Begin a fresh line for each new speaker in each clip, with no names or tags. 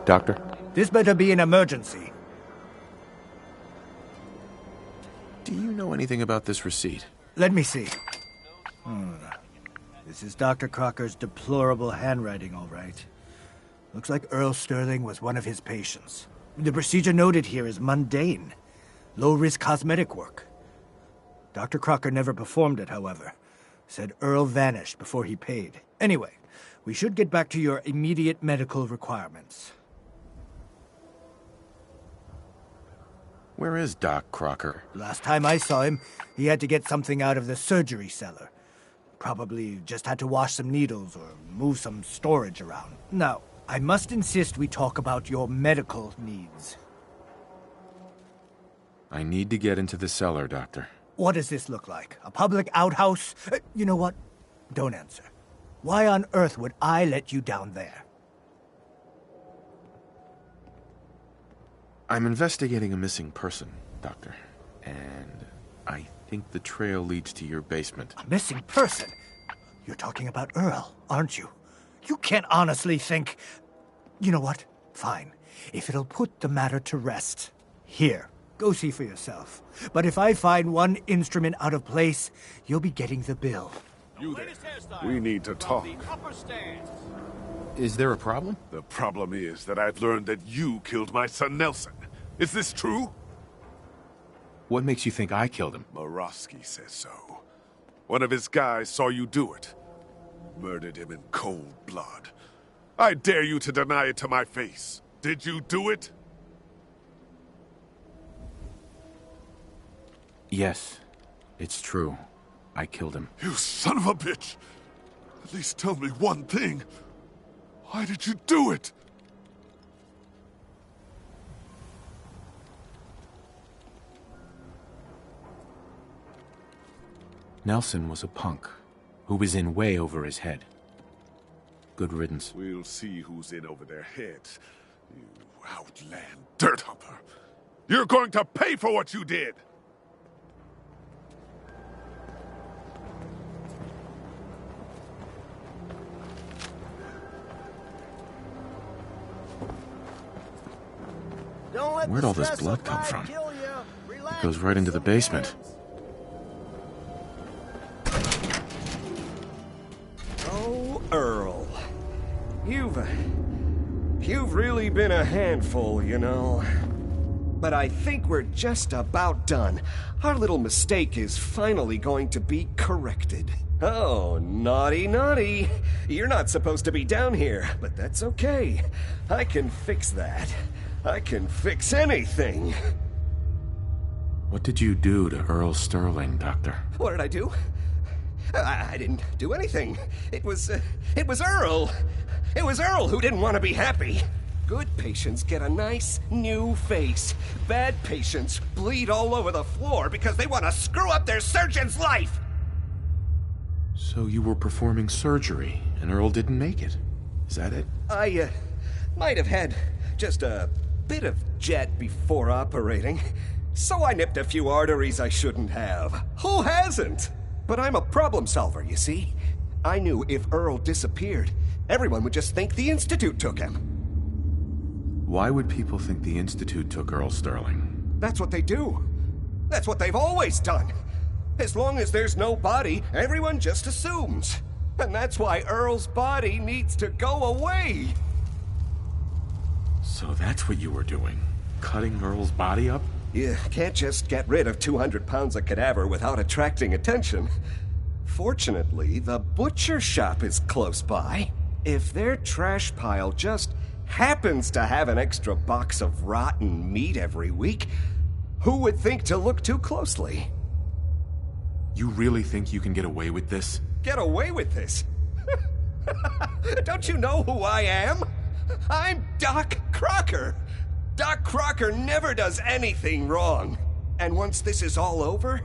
Doctor?
This better be an emergency.
Do you know anything about this receipt?
Let me see. This is Dr. Crocker's deplorable handwriting, all right. Looks like Earl Sterling was one of his patients. The procedure noted here is mundane. Low-risk cosmetic work. Dr. Crocker never performed it, however. Said Earl vanished before he paid. Anyway, we should get back to your immediate medical requirements.
Where is Doc Crocker?
Last time I saw him, he had to get something out of the surgery cellar. Probably just had to wash some needles or move some storage around. Now, I must insist we talk about your medical needs.
I need to get into the cellar, Doctor.
What does this look like? A public outhouse? You know what? Don't answer. Why on earth would I let you down there?
I'm investigating a missing person, Doctor. And I think the trail leads to your basement.
A missing person? You're talking about Earl, aren't you? You can't honestly think... You know what? Fine. If it'll put the matter to rest. Here, go see for yourself. But if I find one instrument out of place, you'll be getting the bill.
You there. We need to talk.
Is there a problem?
The problem is that I've learned that you killed my son Nelson. Is this true?
What makes you think I killed him?
Morosky says so. One of his guys saw you do it. Murdered him in cold blood. I dare you to deny it to my face. Did you do it?
Yes, it's true. I killed him.
You son of a bitch! At least tell me one thing. Why did you do it?
Nelson was a punk who was in way over his head. Good riddance.
We'll see who's in over their heads. You outland dirt humper. You're going to pay for what you did!
Where'd all this blood come from? It goes right into the basement.
Oh, Earl. You've really been a handful, you know. But I think we're just about done. Our little mistake is finally going to be corrected. Oh, naughty, naughty. You're not supposed to be down here, but that's okay. I can fix that. I can fix anything.
What did you do to Earl Sterling, Doctor?
What did I do? I didn't do anything. It was Earl. It was Earl who didn't want to be happy. Good patients get a nice new face. Bad patients bleed all over the floor because they want to screw up their surgeon's life.
So you were performing surgery, and Earl didn't make it. Is that it?
I, might have had just a bit of jet before operating. So I nipped a few arteries I shouldn't have. Who hasn't? But I'm a problem solver, you see. I knew if Earl disappeared, everyone would just think the Institute took him.
Why would people think the Institute took Earl Sterling?
That's what they do. That's what they've always done. As long as there's no body, everyone just assumes. And that's why Earl's body needs to go away.
So that's what you were doing? Cutting Earl's body up?
You can't just get rid of 200 pounds of cadaver without attracting attention. Fortunately, the butcher shop is close by. If their trash pile just happens to have an extra box of rotten meat every week, who would think to look too closely?
You really think you can get away with this?
Get away with this? Don't you know who I am? I'm Doc Crocker. Doc Crocker never does anything wrong. And once this is all over,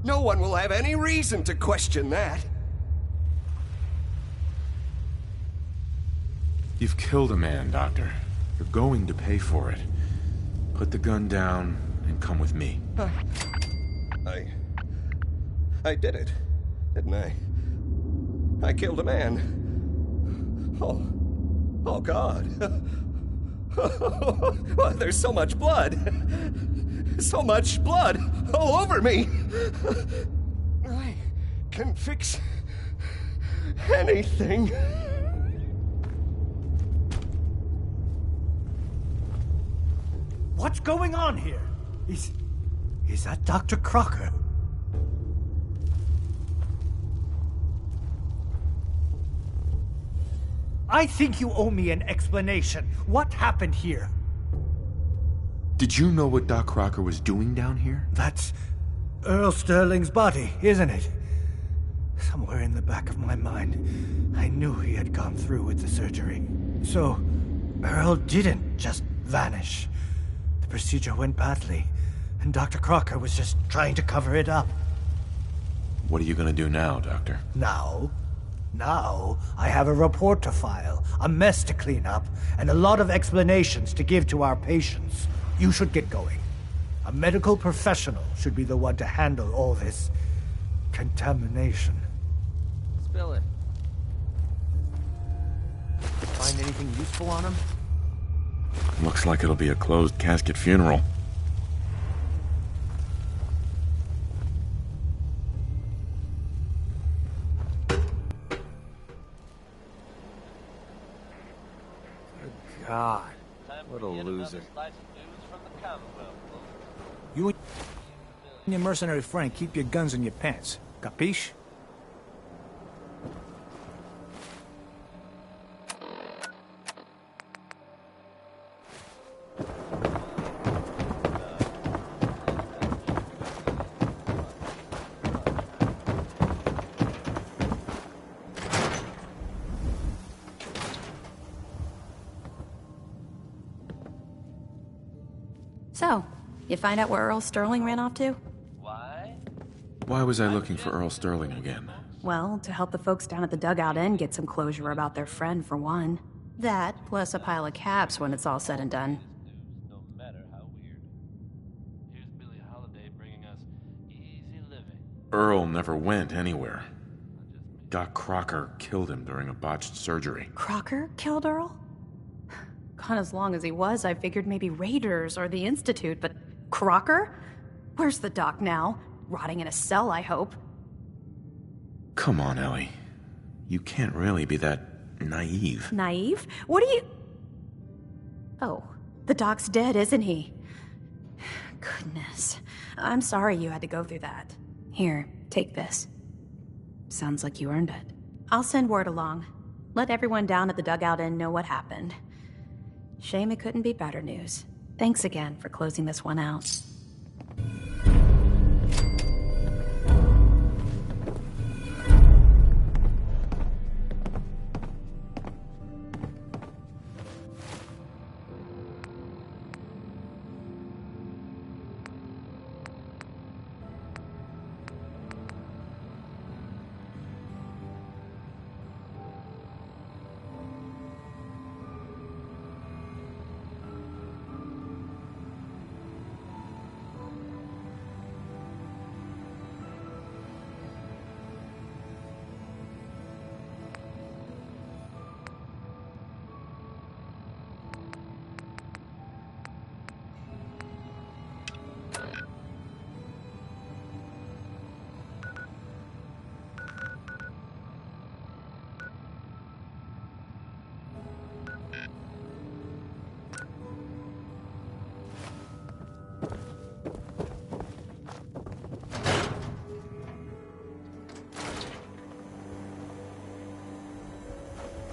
no one will have any reason to question that.
You've killed a man, Doctor. You're going to pay for it. Put the gun down and come with me.
I did it, didn't I? I killed a man. Oh God. Oh, there's so much blood. So much blood all over me. I can fix anything.
What's going on here? Is that Dr. Crocker? I think you owe me an explanation. What happened here?
Did you know what Doc Crocker was doing down here?
That's Earl Sterling's body, isn't it? Somewhere in the back of my mind, I knew he had gone through with the surgery. So, Earl didn't just vanish. The procedure went badly, and Dr. Crocker was just trying to cover it up.
What are you gonna do now, Doctor?
Now, I have a report to file, a mess to clean up, and a lot of explanations to give to our patients. You should get going. A medical professional should be the one to handle all this contamination.
Spill it. Find anything useful on him?
Looks like it'll be a closed casket funeral.
God, what a loser. You and your mercenary friend keep your guns in your pants. Capiche?
So, you find out where Earl Sterling ran off to?
Why was I looking for Earl Sterling again?
Well, to help the folks down at the Dugout Inn get some closure about their friend, for one. That, plus a pile of caps when it's all said and done.
No matter how weird. Here's Billie Holiday bringing us easy living.
Earl never went anywhere. Doc Crocker killed him during a botched surgery.
Crocker killed Earl? Gone as long as he was, I figured maybe Raiders or the Institute, but Crocker? Where's the doc now? Rotting in a cell, I hope.
Come on, Ellie. You can't really be that naive.
Naive? What are you... Oh, the doc's dead, isn't he? Goodness. I'm sorry you had to go through that. Here, take this. Sounds like you earned it. I'll send word along. Let everyone down at the Dugout Inn know what happened. Shame it couldn't be better news. Thanks again for closing this one out.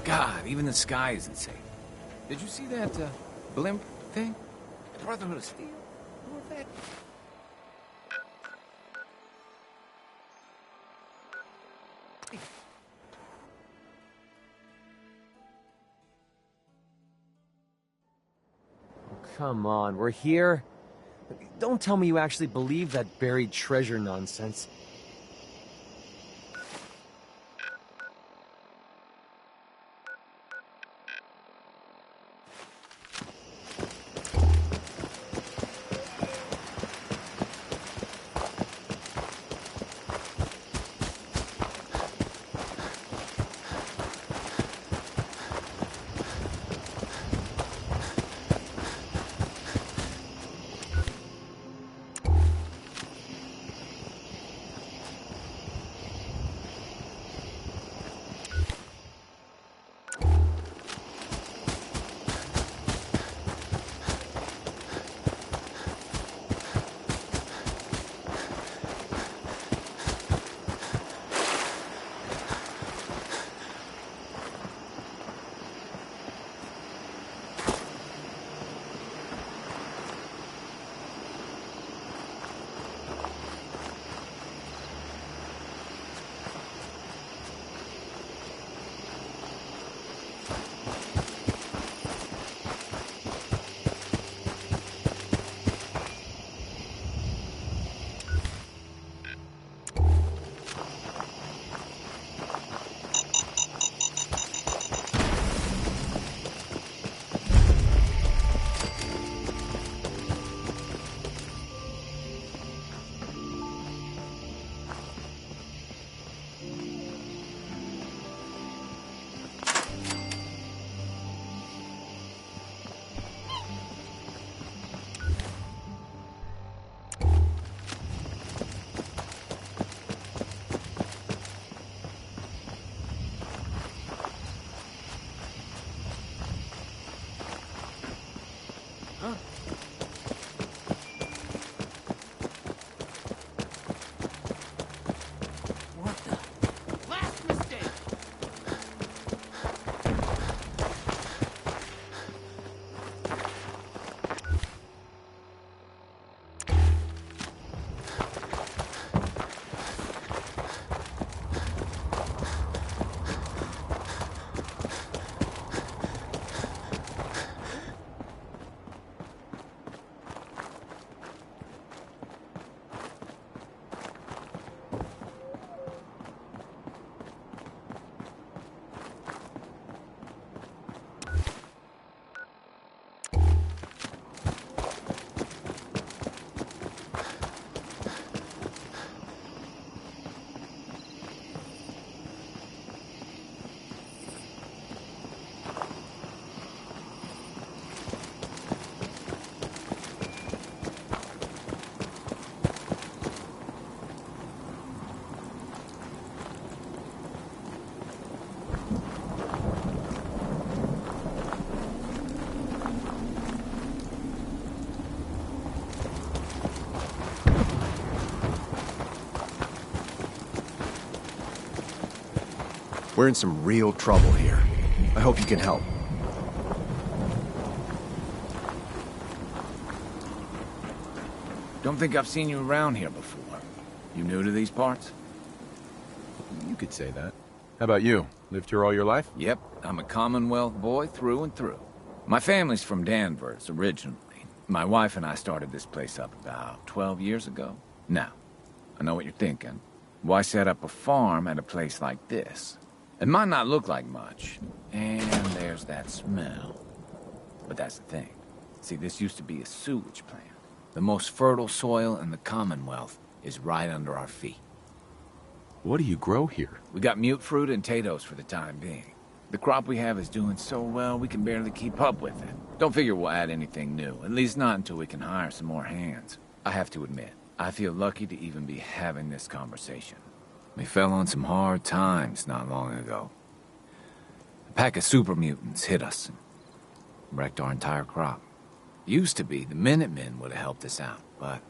God, even the sky is insane. Did you see that, blimp thing? Brotherhood of Steel? Who was that?
Come on, we're here? Don't tell me you actually believe that buried treasure nonsense.
We're in some real trouble here. I hope you can help.
Don't think I've seen you around here before. You new to these parts?
You could say that. How about you? Lived here all your life?
Yep, I'm a Commonwealth boy through and through. My family's from Danvers, originally. My wife and I started this place up about 12 years ago. Now, I know what you're thinking. Why set up a farm at a place like this? It might not look like much, and there's that smell. But that's the thing. See, this used to be a sewage plant. The most fertile soil in the Commonwealth is right under our feet.
What do you grow here?
We got mute fruit and potatoes for the time being. The crop we have is doing so well, we can barely keep up with it. Don't figure we'll add anything new, at least not until we can hire some more hands. I have to admit, I feel lucky to even be having this conversation. We fell on some hard times not long ago. A pack of super mutants hit us and wrecked our entire crop. Used to be the Minutemen would have helped us out, but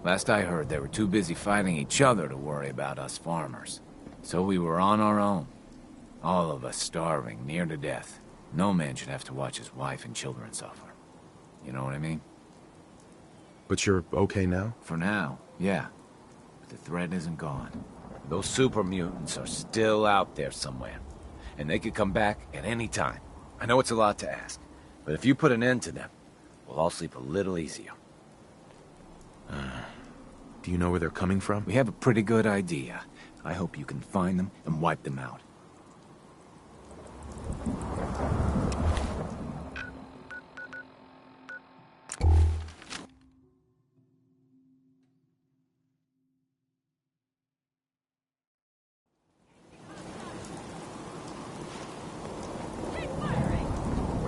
last I heard they were too busy fighting each other to worry about us farmers. So we were on our own. All of us starving, near to death. No man should have to watch his wife and children suffer. You know what I mean?
But you're okay now?
For now, yeah. But the threat isn't gone. Those super mutants are still out there somewhere. And they could come back at any time. I know it's a lot to ask, but if you put an end to them, we'll all sleep a little easier.
Do you know where they're coming from?
We have a pretty good idea. I hope you can find them and wipe them out.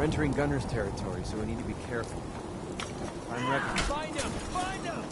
We're entering Gunner's territory, so we need to be careful. I'm ready.
Find him! Find him!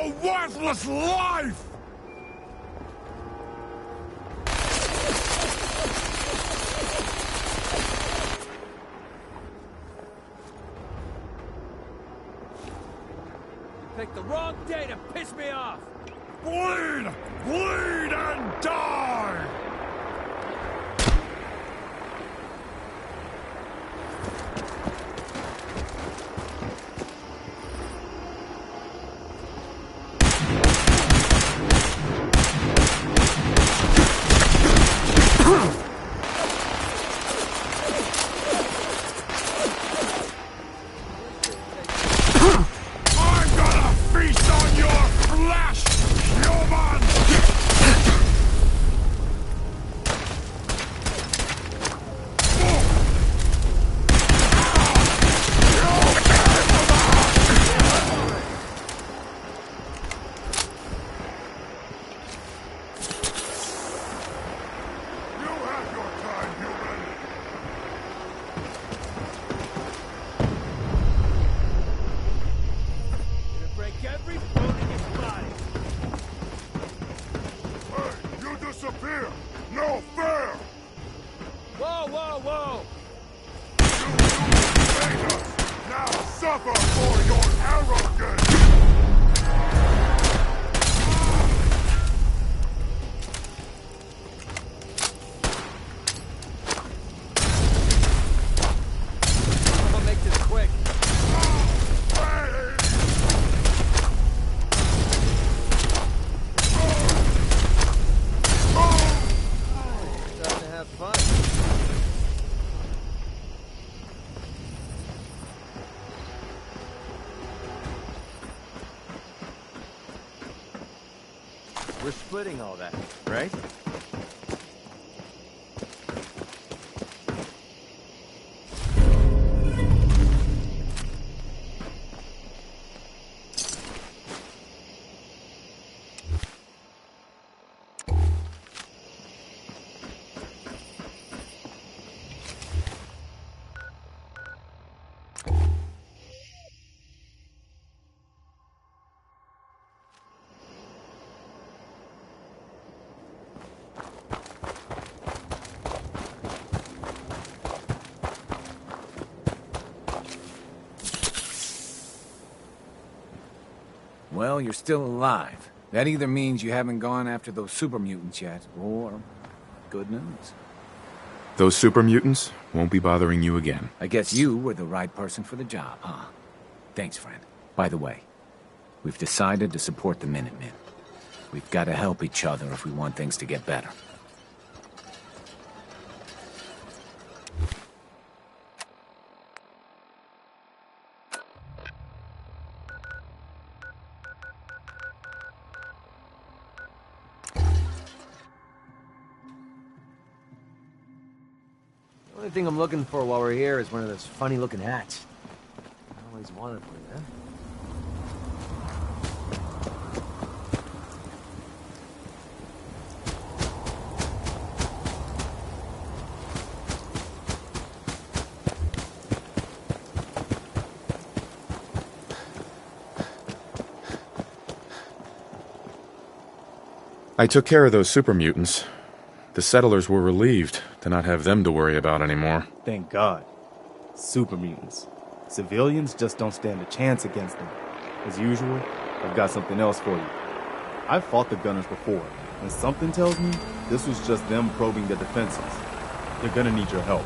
a worthless life!
Picked the wrong day to piss me off!
Bleed! Bleed and die! I'm gonna feast on your flesh, human! You have your time, human!
Gonna break every bone in his body!
Hey, you disappear! No fair!
Whoa, whoa, whoa!
You betrayed us! Now suffer for your arrogance!
I'm gonna make this quick. Starting to have fun. We're splitting all that, right?
Well, you're still alive. That either means you haven't gone after those super mutants yet, or good news.
Those super mutants won't be bothering you again.
I guess you were the right person for the job, huh? Thanks, friend. By the way, we've decided to support the Minutemen. We've got to help each other if we want things to get better.
The only thing I'm looking for while we're here is one of those funny-looking hats. I always wanted one, man.
I took care of those super mutants. The settlers were relieved to not have them to worry about anymore.
Thank God. Super mutants. Civilians just don't stand a chance against them. As usual, I've got something else for you. I've fought the gunners before, and something tells me this was just them probing their defenses. They're gonna need your help.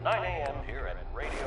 "9 a.m. here at Radio